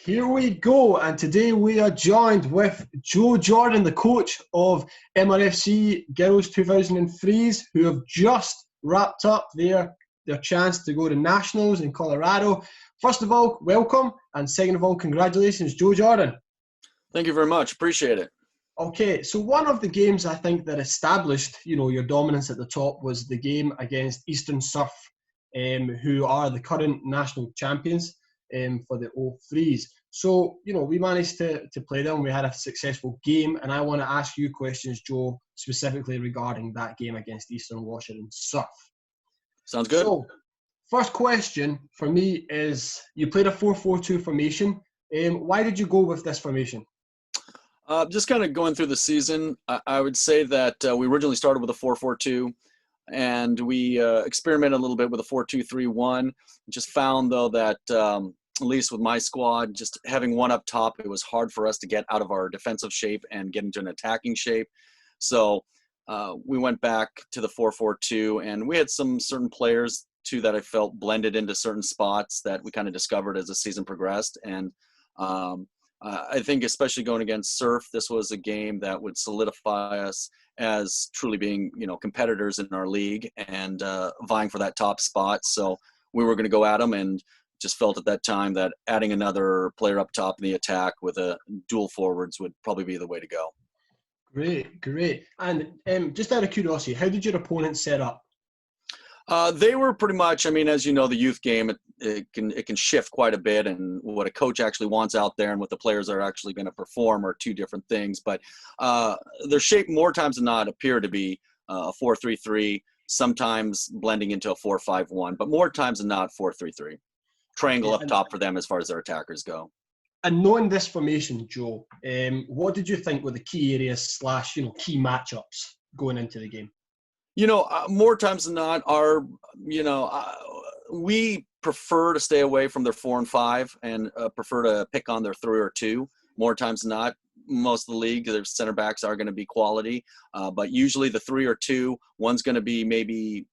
Here we go, and today we are joined with Joe Jordan, the coach of MRFC Girls 2003s, who have just wrapped up their chance to go to Nationals in Colorado. First of all, welcome, and second of all, congratulations, Joe Jordan. Thank you very much. Appreciate it. Okay, so one of the games I think that established, your dominance at the top was the game against Eastern Surf, who are the current national champions for the 03s. So, we managed to play them. We had a successful game, and I want to ask you questions, Joe, specifically regarding that game against Eastern Washington Surf. Sounds good. So, first question for me is, you played a 4-4-2 formation. Why did you go with this formation? Just kind of going through the season, I would say that we originally started with a 4-4-2, and we experimented a little bit with a 4-2-3-1. Just found, though, that at least with my squad, just having one up top, it was hard for us to get out of our defensive shape and get into an attacking shape. So we went back to the 4-4-2, and we had some certain players, too, that I felt blended into certain spots that we kind of discovered as the season progressed. And I think especially going against Surf, this was a game that would solidify us as truly being, competitors in our league and vying for that top spot. So we were going to go at them, and just felt at that time that adding another player up top in the attack with a dual forwards would probably be the way to go. Great. And just out of curiosity, how did your opponents set up? They were pretty much, as you know, the youth game, it can shift quite a bit, and what a coach actually wants out there and what the players are actually going to perform are two different things. But their shape more times than not appear to be a 4-3-3, sometimes blending into a 4-5-1, but more times than not 4-3-3. Triangle up top for them as far as their attackers go. And knowing this formation, Joe, what did you think were the key areas / key matchups going into the game? More times than not, we prefer to stay away from their 4 and 5 and prefer to pick on their 3 or 2. More times than not, most of the league, their center backs are going to be quality, but usually the 3 or 2, one's going to be maybe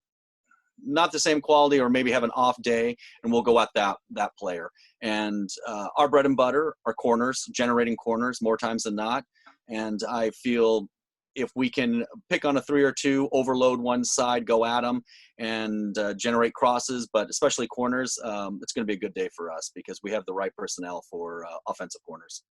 not the same quality or maybe have an off day, and we'll go at that player. And our bread and butter are corners, generating corners more times than not. And I feel if we can pick on a 3 or 2, overload one side, go at them, and generate crosses, but especially corners, it's going to be a good day for us because we have the right personnel for offensive corners.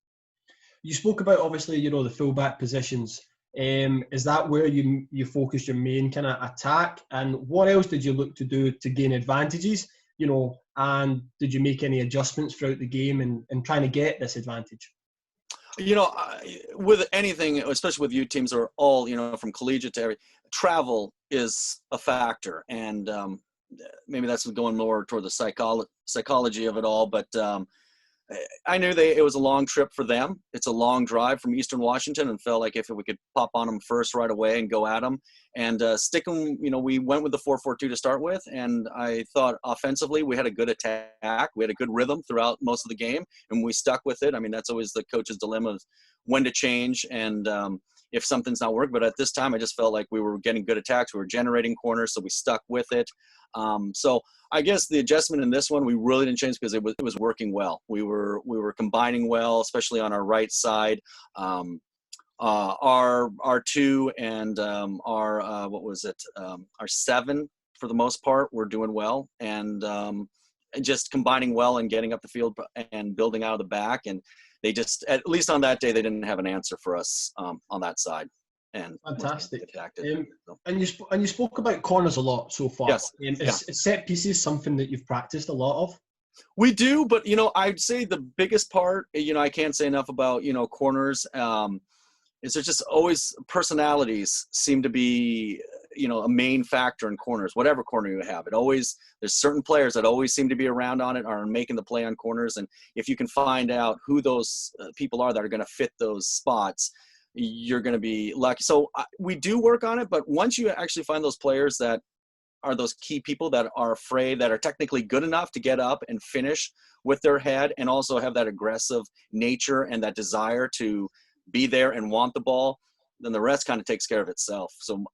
You spoke about, obviously, the fullback positions. Is that where you focus your main kind of attack? And what else did you look to do to gain advantages? And did you make any adjustments throughout the game in trying to get this advantage? With anything, especially with youth teams or all, from collegiate to travel is a factor. And maybe that's going more toward the psychology of it all. But I knew it was a long trip for them. It's a long drive from Eastern Washington, and felt like if we could pop on them first right away and go at them and stick them, we went with the 4-4-2 to start with. And I thought offensively we had a good attack. We had a good rhythm throughout most of the game, and we stuck with it. That's always the coach's dilemma of when to change and if something's not working. But at this time, I just felt like we were getting good attacks. We were generating corners, so we stuck with it. So I guess the adjustment in this one, we really didn't change because it was working well. We were combining well, especially on our right side. Our 2 and our 7 for the most part were doing well, and just combining well and getting up the field and building out of the back. And they just, at least on that day, they didn't have an answer for us on that side. And fantastic. And you spoke about corners a lot so far. Yes. Is set pieces something that you've practiced a lot of? We do, but I'd say the biggest part, I can't say enough about corners. Is there just always personalities seem to be a main factor in corners, whatever corner you have. There's certain players that always seem to be around on it, are making the play on corners. And if you can find out who those people are that are going to fit those spots, you're going to be lucky. So we do work on it, but once you actually find those players that are those key people that are afraid, that are technically good enough to get up and finish with their head and also have that aggressive nature and that desire to be there and want the ball, then the rest kind of takes care of itself. So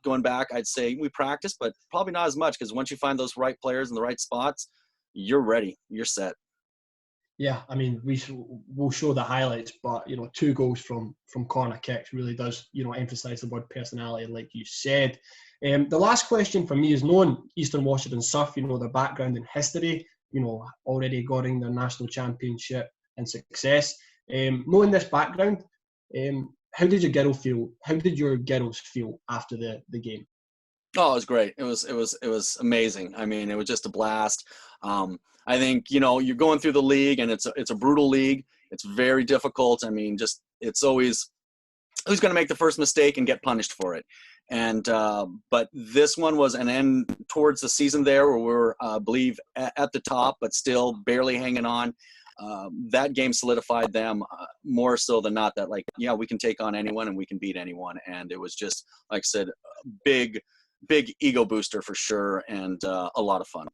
going back, I'd say we practice, but probably not as much, because once you find those right players in the right spots, you're ready, you're set. Yeah, I mean, we'll show the highlights, but 2 goals from corner kicks really does emphasise the word personality, like you said. The last question for me is, knowing Eastern Washington Surf, their background in history, already getting their national championship and success. Knowing this background, how did your girl feel? How did your girls feel after the game? Oh, it was great. It was amazing. I mean, it was just a blast. I think you're going through the league, and it's a brutal league. It's very difficult. I mean, just it's always who's going to make the first mistake and get punished for it. And but this one was an end towards the season there, where we're I believe at the top, but still barely hanging on. That game solidified them more so than not. That we can take on anyone and we can beat anyone. And it was just, like I said, a big ego booster for sure, and a lot of fun.